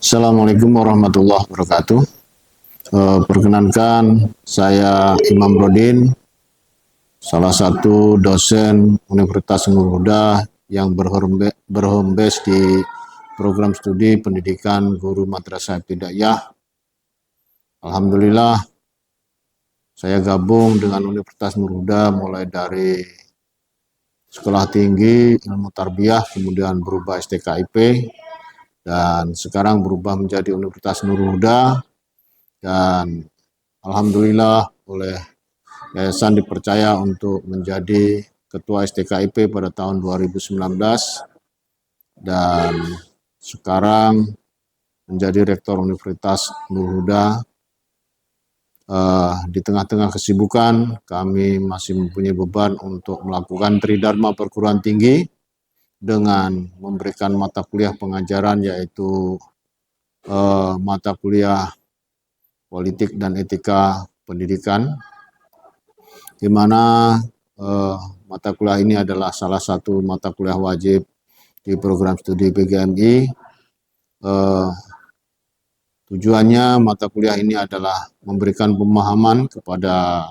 Assalamualaikum warahmatullahi wabarakatuh. Perkenankan, saya Imam Brodin, salah satu dosen Universitas Nurul Huda yang berhome base di program studi pendidikan guru madrasah ibtidaiyah. Alhamdulillah, saya gabung dengan Universitas Nurul Huda mulai dari sekolah tinggi ilmu tarbiyah, kemudian berubah STKIP, dan sekarang berubah menjadi Universitas Nurul Huda. Dan alhamdulillah oleh yayasan dipercaya untuk menjadi ketua STKIP pada tahun 2019 dan sekarang menjadi rektor Universitas Nurul Huda. Di tengah-tengah kesibukan, kami masih mempunyai beban untuk melakukan tridharma perguruan tinggi dengan memberikan mata kuliah pengajaran, yaitu mata kuliah politik dan etika pendidikan, di mana mata kuliah ini adalah salah satu mata kuliah wajib di program studi PGMI. Tujuannya mata kuliah ini adalah memberikan pemahaman kepada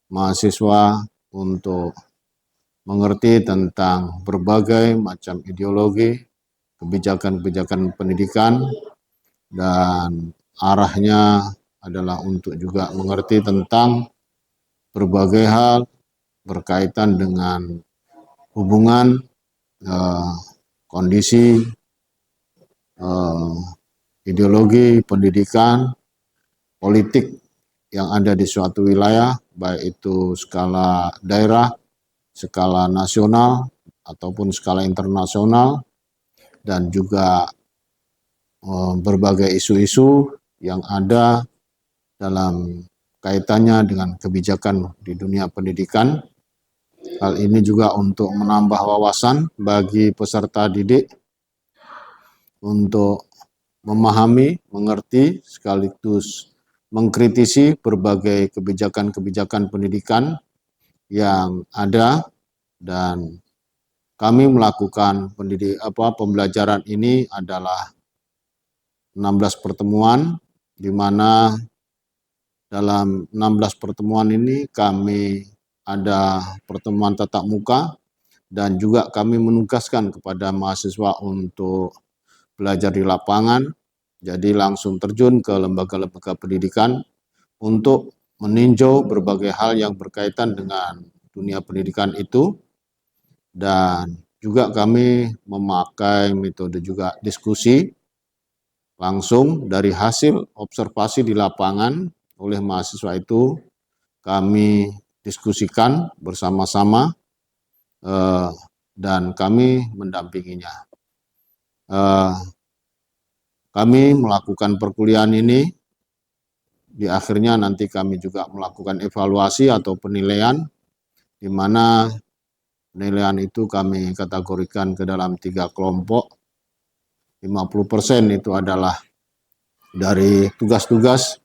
mahasiswa untuk mengerti tentang berbagai macam ideologi, kebijakan-kebijakan pendidikan, dan arahnya adalah untuk juga mengerti tentang berbagai hal berkaitan dengan hubungan kondisi ideologi pendidikan politik yang ada di suatu wilayah, baik itu skala daerah, skala nasional, ataupun skala internasional, dan juga berbagai isu-isu yang ada dalam kaitannya dengan kebijakan di dunia pendidikan. Hal ini juga untuk menambah wawasan bagi peserta didik untuk memahami, mengerti, sekaligus mengkritisi berbagai kebijakan-kebijakan pendidikan yang ada. Dan kami melakukan pembelajaran ini adalah 16 pertemuan, di mana dalam 16 pertemuan ini kami ada pertemuan tatap muka, dan juga kami menugaskan kepada mahasiswa untuk belajar di lapangan, jadi langsung terjun ke lembaga-lembaga pendidikan untuk meninjau berbagai hal yang berkaitan dengan dunia pendidikan itu. Dan juga kami memakai metode juga diskusi langsung dari hasil observasi di lapangan oleh mahasiswa itu, kami diskusikan bersama-sama dan kami mendampinginya. Kami melakukan perkuliahan ini, di akhirnya nanti kami juga melakukan evaluasi atau penilaian, di mana penilaian itu kami kategorikan ke dalam 3 kelompok. 50% itu adalah dari tugas-tugas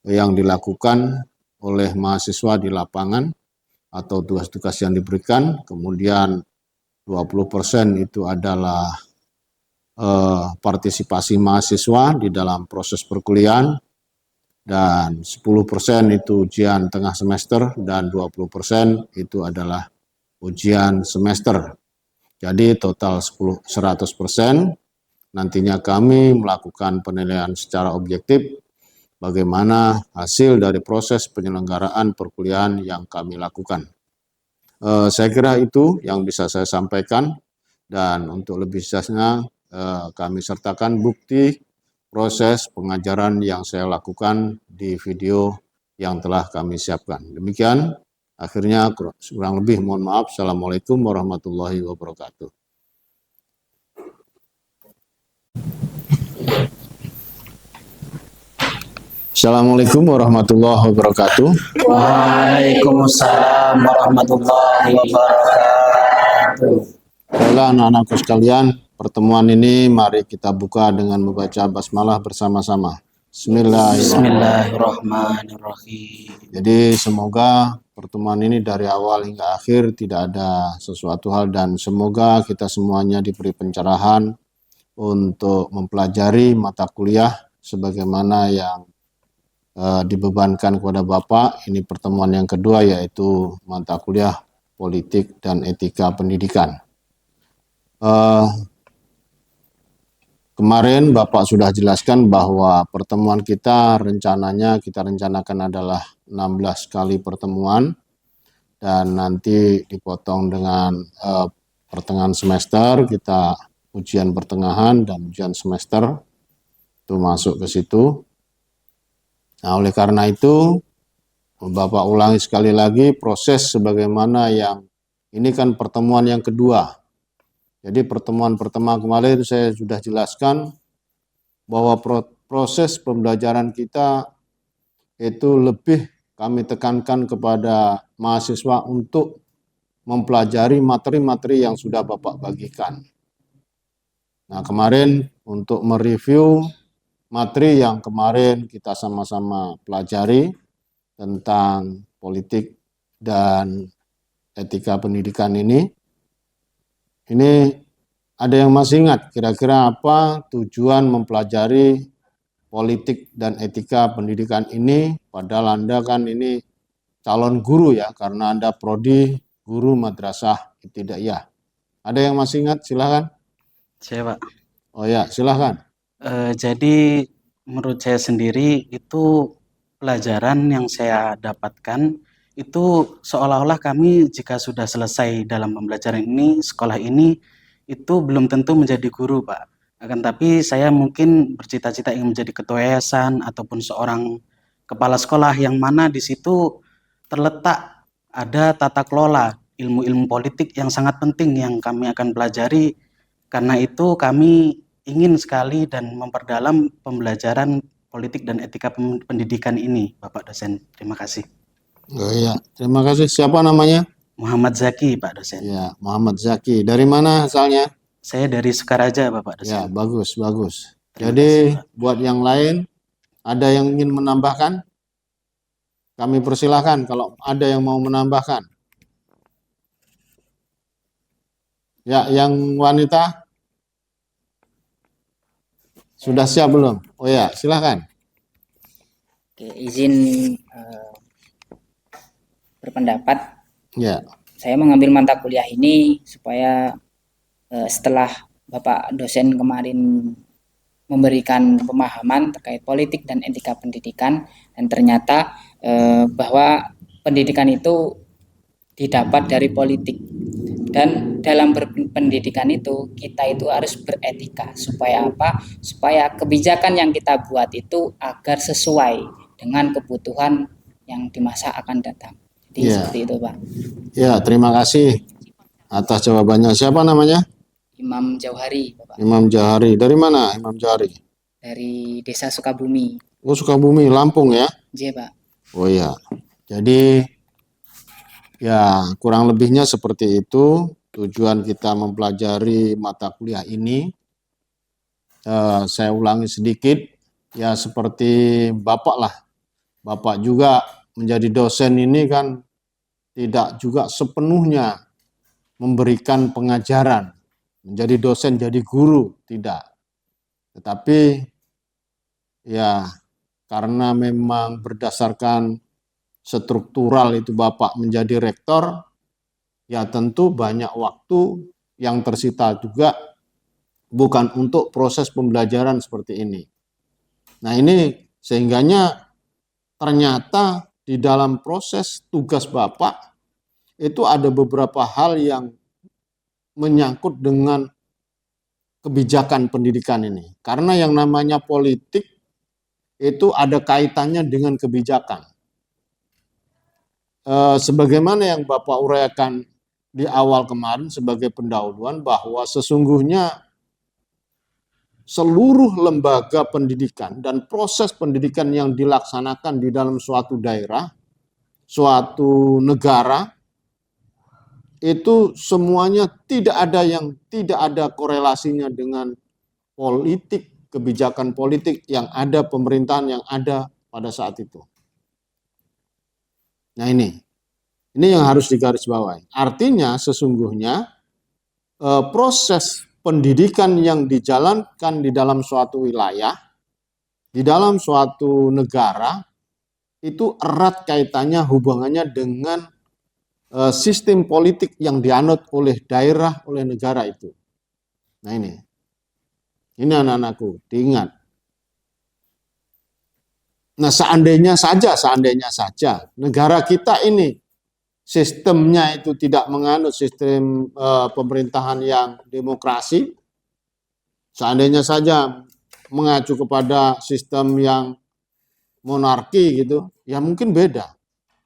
yang dilakukan oleh mahasiswa di lapangan atau tugas-tugas yang diberikan, kemudian 20% itu adalah partisipasi mahasiswa di dalam proses perkuliahan, dan 10% itu ujian tengah semester, dan 20% itu adalah ujian semester. Jadi total 100%. Nantinya kami melakukan penilaian secara objektif bagaimana hasil dari proses penyelenggaraan perkuliahan yang kami lakukan. Saya kira itu yang bisa saya sampaikan, dan untuk lebih jelasnya kami sertakan bukti proses pengajaran yang saya lakukan di video yang telah kami siapkan. Demikian, akhirnya kurang lebih mohon maaf. Assalamualaikum warahmatullahi wabarakatuh. Assalamualaikum warahmatullahi wabarakatuh. Waalaikumsalam warahmatullahi wabarakatuh. Baiklah anak-anakku sekalian, pertemuan ini mari kita buka dengan membaca basmalah bersama-sama. Bismillahirrahmanirrahim. Jadi semoga pertemuan ini dari awal hingga akhir tidak ada sesuatu hal, dan semoga kita semuanya diberi pencerahan untuk mempelajari mata kuliah sebagaimana yang dibebankan kepada Bapak. Ini pertemuan yang kedua, yaitu mata kuliah politik dan etika pendidikan. Kemarin Bapak sudah jelaskan bahwa pertemuan kita rencanakan adalah 16 kali pertemuan, dan nanti dipotong dengan pertengahan semester kita ujian pertengahan dan ujian semester itu masuk ke situ. Nah, oleh karena itu Bapak ulangi sekali lagi proses sebagaimana yang ini kan pertemuan yang kedua. Jadi pertemuan pertama kemarin saya sudah jelaskan bahwa proses pembelajaran kita itu lebih kami tekankan kepada mahasiswa untuk mempelajari materi-materi yang sudah Bapak bagikan. Nah, kemarin untuk mereview materi yang kemarin kita sama-sama pelajari tentang politik dan etika pendidikan ini ada yang masih ingat kira-kira apa tujuan mempelajari politik dan etika pendidikan ini? Padahal Anda kan ini calon guru ya, karena Anda prodi guru madrasah ibtidaiyah. Ada yang masih ingat? Silahkan. Saya, Pak. Oh ya, silahkan. Jadi menurut saya sendiri itu pelajaran yang saya dapatkan itu seolah-olah kami jika sudah selesai dalam pembelajaran ini, sekolah ini, itu belum tentu menjadi guru, Pak. Akan tapi saya mungkin bercita-cita ingin menjadi ketua yayasan ataupun seorang kepala sekolah yang mana di situ terletak ada tata kelola ilmu-ilmu politik yang sangat penting yang kami akan pelajari. Karena itu kami ingin sekali dan memperdalam pembelajaran politik dan etika pendidikan ini, Bapak dosen. Terima kasih. Oh iya, terima kasih. Siapa namanya? Muhammad Zaki, Pak dosen. Ya, Muhammad Zaki. Dari mana asalnya? Saya dari Sukaraja, Bapak dosen. Ya, bagus, bagus. Terima Jadi kasih, Pak. buat yang lain, ada yang ingin menambahkan? Kami persilahkan kalau ada yang mau menambahkan. Ya, yang wanita sudah siap belum? Oh ya, silahkan. Oke, izin berpendapat. Ya. Saya mengambil mata kuliah ini supaya setelah Bapak dosen kemarin memberikan pemahaman terkait politik dan etika pendidikan, dan ternyata bahwa pendidikan itu didapat dari politik, dan dalam berpendidikan itu kita itu harus beretika. Supaya apa? Supaya kebijakan yang kita buat itu agar sesuai dengan kebutuhan yang di masa akan datang. Jadi seperti itu, Pak. Ya, terima kasih atas jawabannya. Siapa namanya? Imam Jauhari, Bapak. Imam Jauhari. Dari mana Imam Jauhari? Dari Desa Sukabumi. Oh, Sukabumi, Lampung ya? Iya, Pak. Oh ya. Jadi ya kurang lebihnya seperti itu tujuan kita mempelajari mata kuliah ini. Saya ulangi sedikit, ya seperti Bapak lah. Bapak juga menjadi dosen ini kan tidak juga sepenuhnya memberikan pengajaran, menjadi dosen, jadi guru, tidak. Tetapi ya karena memang berdasarkan struktural itu Bapak menjadi rektor, ya tentu banyak waktu yang tersita juga bukan untuk proses pembelajaran seperti ini. Nah ini sehingganya ternyata di dalam proses tugas Bapak itu ada beberapa hal yang menyangkut dengan kebijakan pendidikan ini. Karena yang namanya politik itu ada kaitannya dengan kebijakan. Sebagaimana yang Bapak uraikan di awal kemarin sebagai pendahuluan bahwa sesungguhnya seluruh lembaga pendidikan dan proses pendidikan yang dilaksanakan di dalam suatu daerah, suatu negara, itu semuanya tidak ada korelasinya dengan politik, kebijakan politik yang ada, pemerintahan yang ada pada saat itu. Nah ini yang harus digarisbawahi. Artinya sesungguhnya proses pendidikan yang dijalankan di dalam suatu wilayah, di dalam suatu negara, itu erat kaitannya hubungannya dengan sistem politik yang dianut oleh daerah, oleh negara itu. Nah ini anak-anakku, diingat. Nah seandainya saja negara kita ini sistemnya itu tidak menganut sistem pemerintahan yang demokrasi, seandainya saja mengacu kepada sistem yang monarki gitu, ya mungkin beda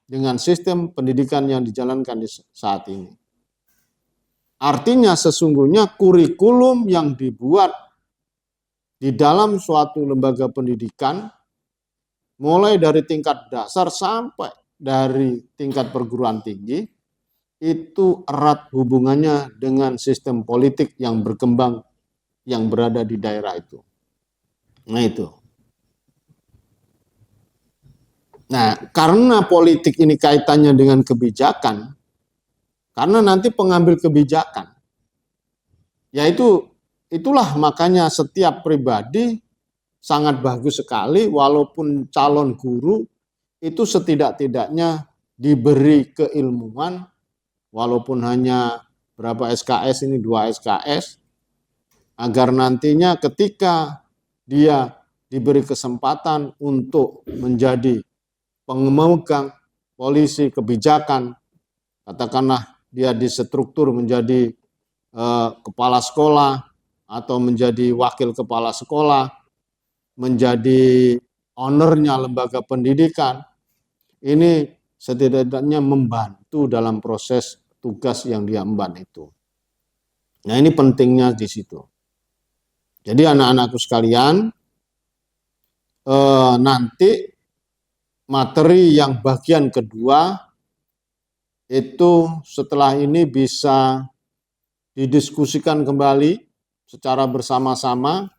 dengan sistem pendidikan yang dijalankan di saat ini. Artinya sesungguhnya kurikulum yang dibuat di dalam suatu lembaga pendidikan, mulai dari tingkat dasar sampai dari tingkat perguruan tinggi, itu erat hubungannya dengan sistem politik yang berkembang yang berada di daerah itu. Nah itu. Nah, karena politik ini kaitannya dengan kebijakan, karena nanti pengambil kebijakan, yaitu itulah makanya setiap pribadi sangat bagus sekali walaupun calon guru itu setidak-tidaknya diberi keilmuan walaupun hanya berapa SKS ini, 2 SKS, agar nantinya ketika dia diberi kesempatan untuk menjadi pemegang polisi kebijakan, katakanlah dia distruktur menjadi kepala sekolah atau menjadi wakil kepala sekolah, menjadi ownernya lembaga pendidikan, ini setidaknya membantu dalam proses tugas yang dia emban itu. Nah ini pentingnya di situ. Jadi anak-anakku sekalian, nanti materi yang bagian kedua itu setelah ini bisa didiskusikan kembali secara bersama-sama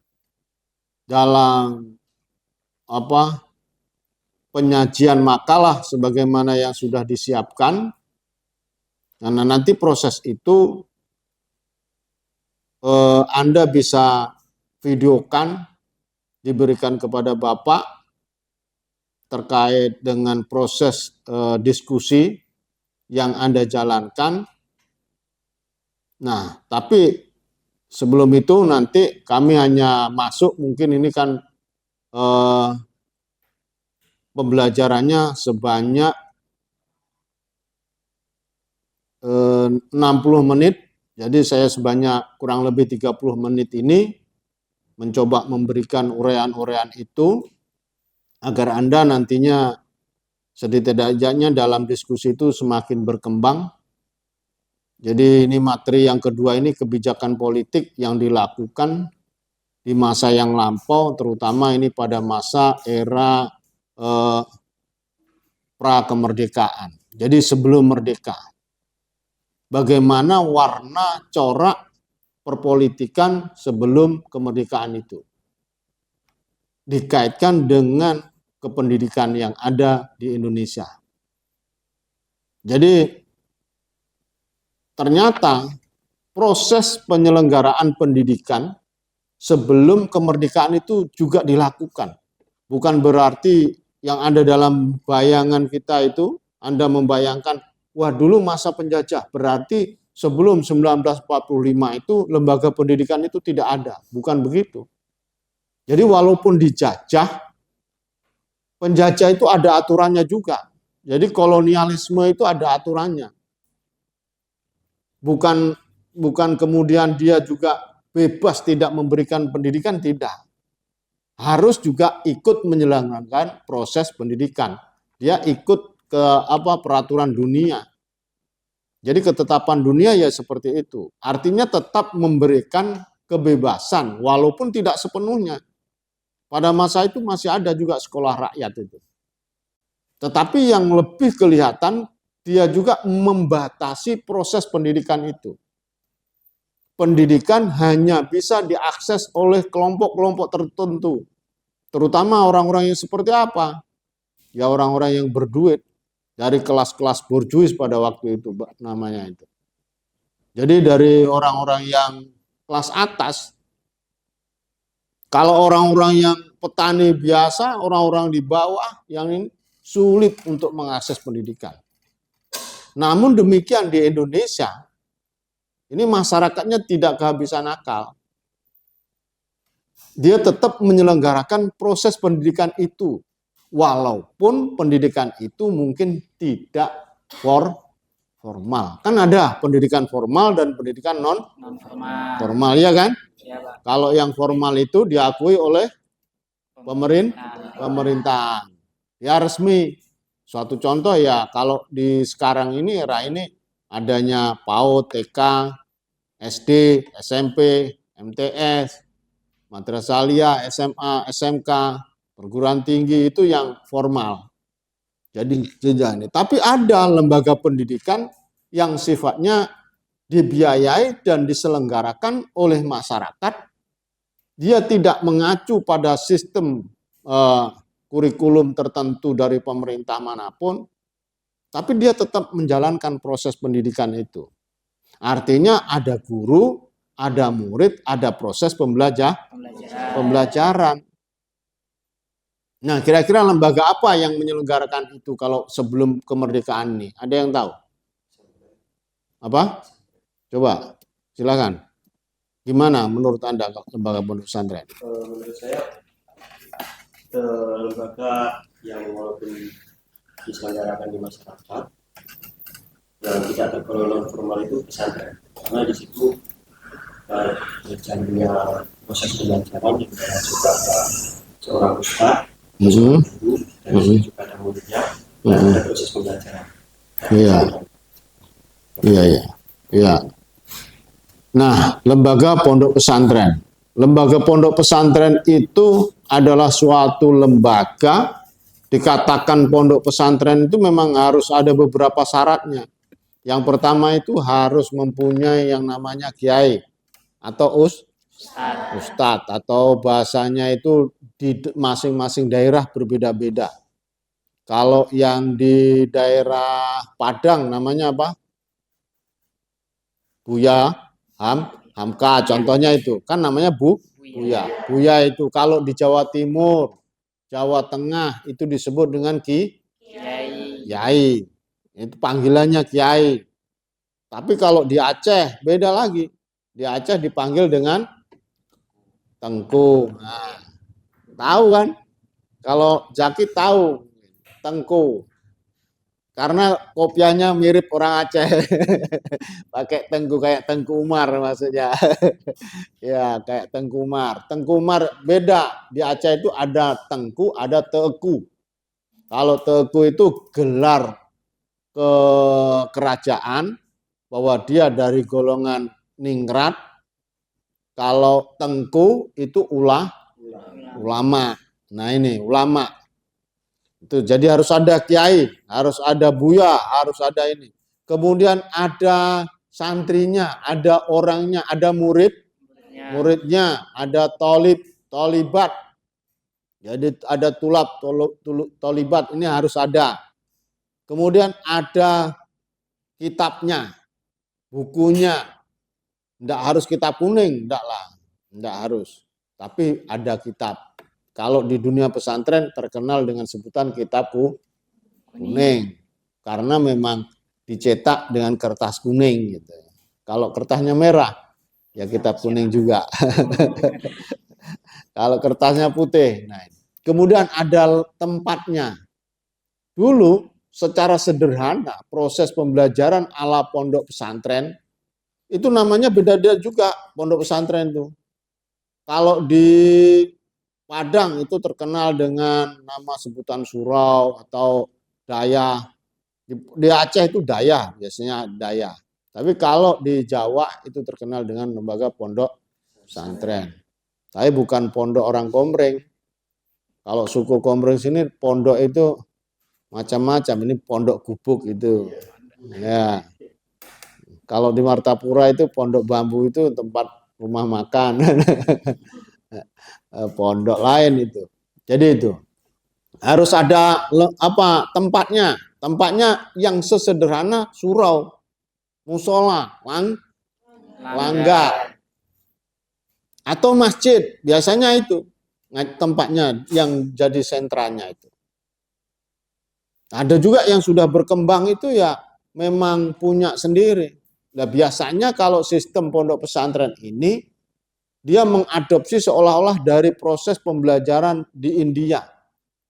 dalam penyajian makalah sebagaimana yang sudah disiapkan, karena nanti proses itu Anda bisa videokan, diberikan kepada Bapak terkait dengan proses diskusi yang Anda jalankan. Nah, tapi sebelum itu nanti kami hanya masuk, mungkin ini kan pembelajarannya sebanyak 60 menit. Jadi saya sebanyak kurang lebih 30 menit ini mencoba memberikan uraian-uraian itu agar Anda nantinya setidaknya dalam diskusi itu semakin berkembang. Jadi ini materi yang kedua ini kebijakan politik yang dilakukan di masa yang lampau, terutama ini pada masa era pra-kemerdekaan. Jadi sebelum merdeka. Bagaimana warna corak perpolitikan sebelum kemerdekaan itu dikaitkan dengan kependidikan yang ada di Indonesia. Jadi ternyata proses penyelenggaraan pendidikan sebelum kemerdekaan itu juga dilakukan. Bukan berarti yang ada dalam bayangan kita itu, Anda membayangkan, wah dulu masa penjajah, berarti sebelum 1945 itu lembaga pendidikan itu tidak ada. Bukan begitu. Jadi walaupun dijajah, penjajah itu ada aturannya juga. Jadi kolonialisme itu ada aturannya. Bukan kemudian dia juga bebas tidak memberikan pendidikan, tidak. Harus juga ikut menyelenggarakan proses pendidikan. Dia ikut ke peraturan dunia. Jadi ketetapan dunia ya seperti itu. Artinya tetap memberikan kebebasan walaupun tidak sepenuhnya. Pada masa itu masih ada juga sekolah rakyat itu. Tetapi yang lebih kelihatan dia juga membatasi proses pendidikan itu. Pendidikan hanya bisa diakses oleh kelompok-kelompok tertentu. Terutama orang-orang yang seperti apa? Ya orang-orang yang berduit. Dari kelas-kelas borjuis pada waktu itu namanya itu. Jadi dari orang-orang yang kelas atas. Kalau orang-orang yang petani biasa, orang-orang di bawah yang ini sulit untuk mengakses pendidikan. Namun demikian di Indonesia, ini masyarakatnya tidak kehabisan akal. Dia tetap menyelenggarakan proses pendidikan itu, walaupun pendidikan itu mungkin tidak formal. Kan ada pendidikan formal dan pendidikan non formal, ya kan? Ya, Pak. Kalau yang formal itu diakui oleh pemerintah. Ya resmi. Suatu contoh ya, kalau di sekarang ini era ini adanya PAUD, TK, SD, SMP, MTS, Madrasah Aliyah, SMA, SMK, perguruan tinggi itu yang formal. Jadi ini. Tapi ada lembaga pendidikan yang sifatnya dibiayai dan diselenggarakan oleh masyarakat. Dia tidak mengacu pada sistem kurikulum tertentu dari pemerintah manapun, tapi dia tetap menjalankan proses pendidikan itu. Artinya ada guru, ada murid, ada proses pembelajaran. Nah, kira-kira lembaga apa yang menyelenggarakan itu kalau sebelum kemerdekaan ini? Ada yang tahu? Apa? Coba, silakan. Gimana menurut Anda lembaga pondok pesantren? Menurut saya lembaga yang walaupun diselenggarakan di masyarakat yang tidak tergolong non formal itu pesantren, karena di situ berjalannya proses pembelajaran yang juga ada seorang ustadz, seorang guru, dan juga ada muridnya, dan ada proses pembelajaran. Iya. Nah, lembaga pondok pesantren. Lembaga pondok pesantren itu adalah suatu lembaga, dikatakan pondok pesantren itu memang harus ada beberapa syaratnya. Yang pertama itu harus mempunyai yang namanya kiai atau ustadz, atau bahasanya itu di masing-masing daerah berbeda-beda. Kalau yang di daerah Padang namanya apa? Buya, Hamka, contohnya itu kan namanya Buya. Buya itu kalau di Jawa Timur, Jawa Tengah itu disebut dengan Kiai. Itu panggilannya Kiai. Tapi kalau di Aceh beda lagi. Di Aceh dipanggil dengan Tengku. Nah, tahu kan? Kalau Zaki tahu Tengku. Karena kopiahnya mirip orang Aceh. Pakai Tengku kayak Tengku Umar maksudnya. Ya, kayak Tengku Umar. Tengku Umar beda. Di Aceh itu ada Tengku, ada Teku. Kalau Teku itu gelar kerajaan bahwa dia dari golongan ningrat. Kalau Tengku itu ulama. Nah, ini ulama. Itu jadi harus ada kiai, harus ada buya, harus ada ini. Kemudian ada santrinya, ada orangnya, ada muridnya, ada tolibat. Jadi ada tolibat, ini harus ada. Kemudian ada kitabnya, bukunya. Enggak harus kitab kuning, enggak harus. Tapi ada kitab. Kalau di dunia pesantren terkenal dengan sebutan kitab kuning. Karena memang dicetak dengan kertas kuning gitu. Kalau kertasnya merah, ya kitab kuning juga. Kalau kertasnya putih. Nah, kemudian ada tempatnya. Dulu secara sederhana proses pembelajaran ala pondok pesantren itu namanya beda-beda juga pondok pesantren itu. Kalau di Padang itu terkenal dengan nama sebutan surau atau daya. Di Aceh itu daya, biasanya daya. Tapi kalau di Jawa itu terkenal dengan lembaga pondok pesantren. Tapi bukan pondok orang Komering. Kalau suku Komering sini pondok itu macam-macam. Ini pondok gubuk itu. Ya. Kalau di Martapura itu pondok bambu itu tempat rumah makan. Pondok lain itu. Jadi itu harus ada tempatnya. Tempatnya yang sesederhana surau, musola, langgar. atau masjid, biasanya itu tempatnya yang jadi sentranya itu. Ada juga yang sudah berkembang itu ya memang punya sendiri. Nah, biasanya kalau sistem pondok pesantren ini dia mengadopsi seolah-olah dari proses pembelajaran di India.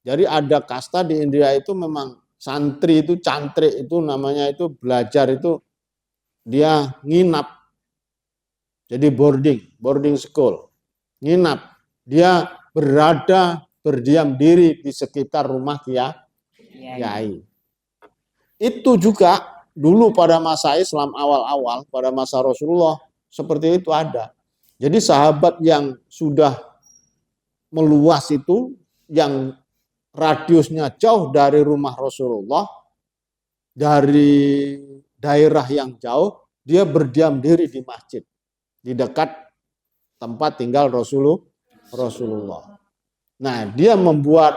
Jadi ada kasta di India itu memang santri itu, cantrik itu namanya itu belajar itu dia nginap. Jadi boarding school. Nginap. Dia berdiam diri di sekitar rumah kiai. Itu juga dulu pada masa Islam awal-awal, pada masa Rasulullah, seperti itu ada. Jadi sahabat yang sudah meluas itu, yang radiusnya jauh dari rumah Rasulullah, dari daerah yang jauh, dia berdiam diri di masjid, di dekat tempat tinggal Rasulullah. Nah, dia membuat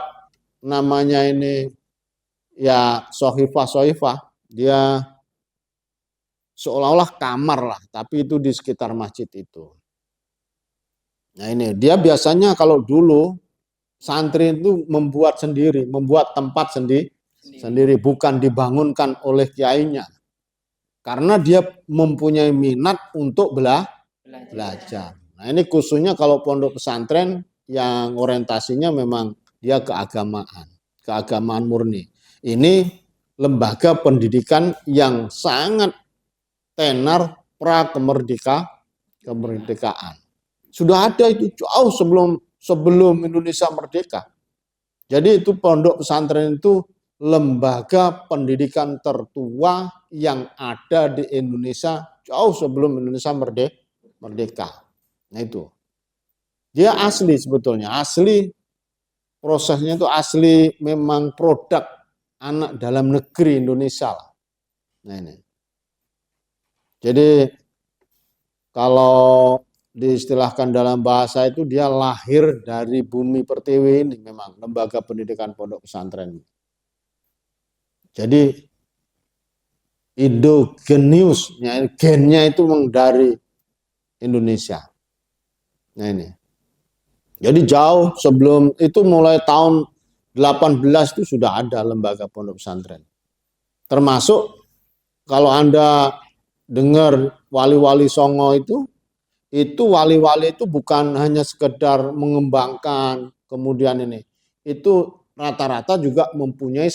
namanya ini ya sohifah, dia seolah-olah kamar lah, tapi itu di sekitar masjid itu. Nah ini, dia biasanya kalau dulu santri itu membuat sendiri, membuat tempat sendiri, bukan dibangunkan oleh kiainya. Karena dia mempunyai minat untuk belajar. Nah ini khususnya kalau pondok pesantren yang orientasinya memang dia keagamaan murni. Ini lembaga pendidikan yang sangat tenar kemerdekaan. Sudah ada itu jauh sebelum Indonesia merdeka. Jadi itu pondok pesantren itu lembaga pendidikan tertua yang ada di Indonesia jauh sebelum Indonesia merdeka. Nah itu. Dia asli sebetulnya, asli prosesnya itu asli memang produk anak dalam negeri Indonesia. Nah ini. Jadi kalau diistilahkan dalam bahasa itu dia lahir dari bumi pertiwi ini memang lembaga pendidikan pondok pesantren. Jadi indogeniusnya, gennya itu memang dari Indonesia. Nah ini. Jadi jauh sebelum itu mulai tahun 18 itu sudah ada lembaga pondok pesantren. Termasuk kalau Anda dengar wali-wali Songo itu wali-wali itu bukan hanya sekedar mengembangkan kemudian ini. Itu rata-rata juga mempunyai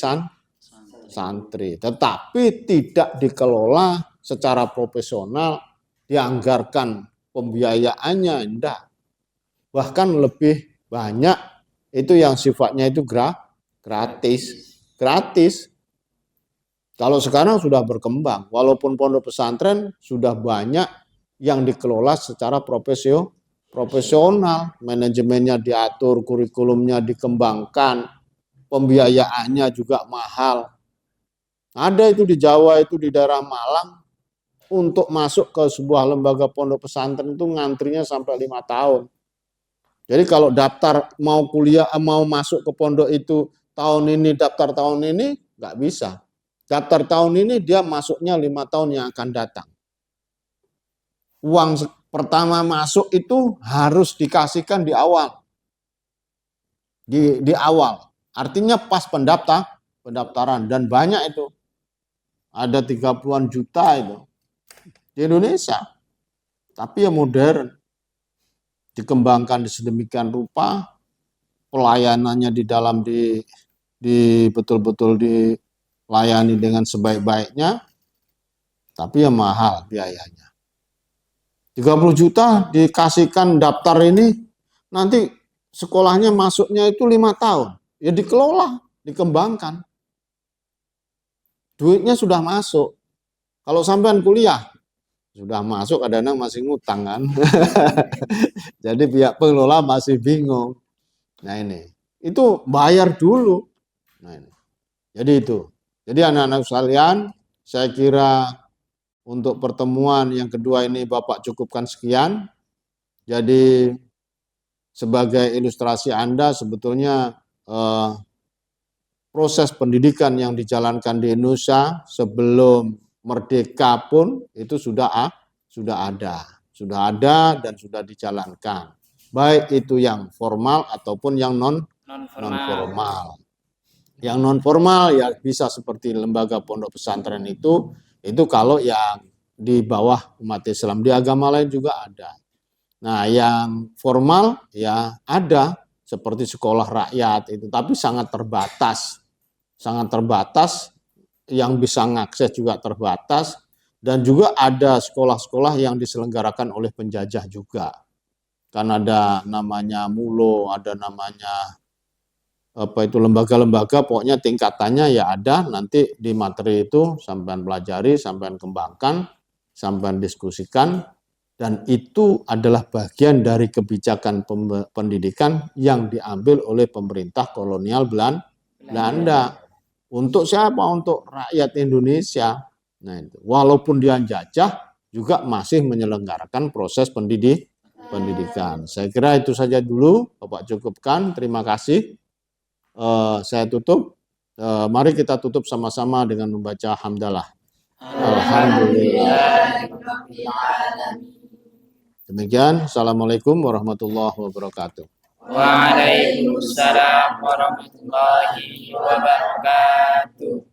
santri, tetapi tidak dikelola secara profesional, dianggarkan pembiayaannya enggak. Bahkan lebih banyak itu yang sifatnya itu gratis. Kalau sekarang sudah berkembang, walaupun pondok pesantren sudah banyak yang dikelola secara profesional, manajemennya diatur, kurikulumnya dikembangkan, pembiayaannya juga mahal. Ada itu di Jawa, itu di daerah Malang, untuk masuk ke sebuah lembaga pondok pesantren itu ngantrinya sampai 5 tahun. Jadi kalau daftar mau kuliah, mau masuk ke pondok itu tahun ini, daftar tahun ini, nggak bisa. Daftar tahun ini dia masuknya 5 tahun yang akan datang. Uang pertama masuk itu harus dikasihkan di awal. Di awal. Artinya pas pendaftaran. Dan banyak itu. Ada 30-an juta itu. Di Indonesia. Tapi yang modern. Dikembangkan sedemikian rupa. Pelayanannya di dalam betul-betul dilayani dengan sebaik-baiknya. Tapi yang mahal biayanya. 30 juta dikasihkan daftar ini, nanti sekolahnya masuknya itu 5 tahun. Ya dikelola, dikembangkan. Duitnya sudah masuk. Kalau sampean kuliah, sudah masuk, kadang-kadang masih ngutang kan. Jadi pihak pengelola masih bingung. Nah ini, itu bayar dulu. Nah ini. Jadi itu. Jadi anak-anak sekalian, saya kira untuk pertemuan yang kedua ini Bapak cukupkan sekian. Jadi sebagai ilustrasi Anda sebetulnya proses pendidikan yang dijalankan di Indonesia sebelum merdeka pun itu sudah ada. sudah ada dan sudah dijalankan. Baik itu yang formal ataupun yang non formal. Yang non formal ya bisa seperti lembaga pondok pesantren itu kalau yang di bawah umat Islam, di agama lain juga ada. Nah, yang formal ya ada seperti sekolah rakyat itu, tapi sangat terbatas. Sangat terbatas, yang bisa mengakses juga terbatas, dan juga ada sekolah-sekolah yang diselenggarakan oleh penjajah juga. Kan ada namanya MULO, ada namanya lembaga-lembaga, pokoknya tingkatannya ya ada, nanti di materi itu sampean pelajari, sampean kembangkan, sampean diskusikan, dan itu adalah bagian dari kebijakan pendidikan yang diambil oleh pemerintah kolonial Belanda. Untuk siapa? Untuk rakyat Indonesia. Nah, itu. Walaupun dia jajah, juga masih menyelenggarakan proses pendidikan. Saya kira itu saja dulu, Bapak cukupkan. Terima kasih. Saya tutup. Mari kita tutup sama-sama dengan membaca hamdalah. Alhamdulillah. Demikian. Assalamualaikum warahmatullahi wabarakatuh. Waalaikumsalam warahmatullahi wabarakatuh.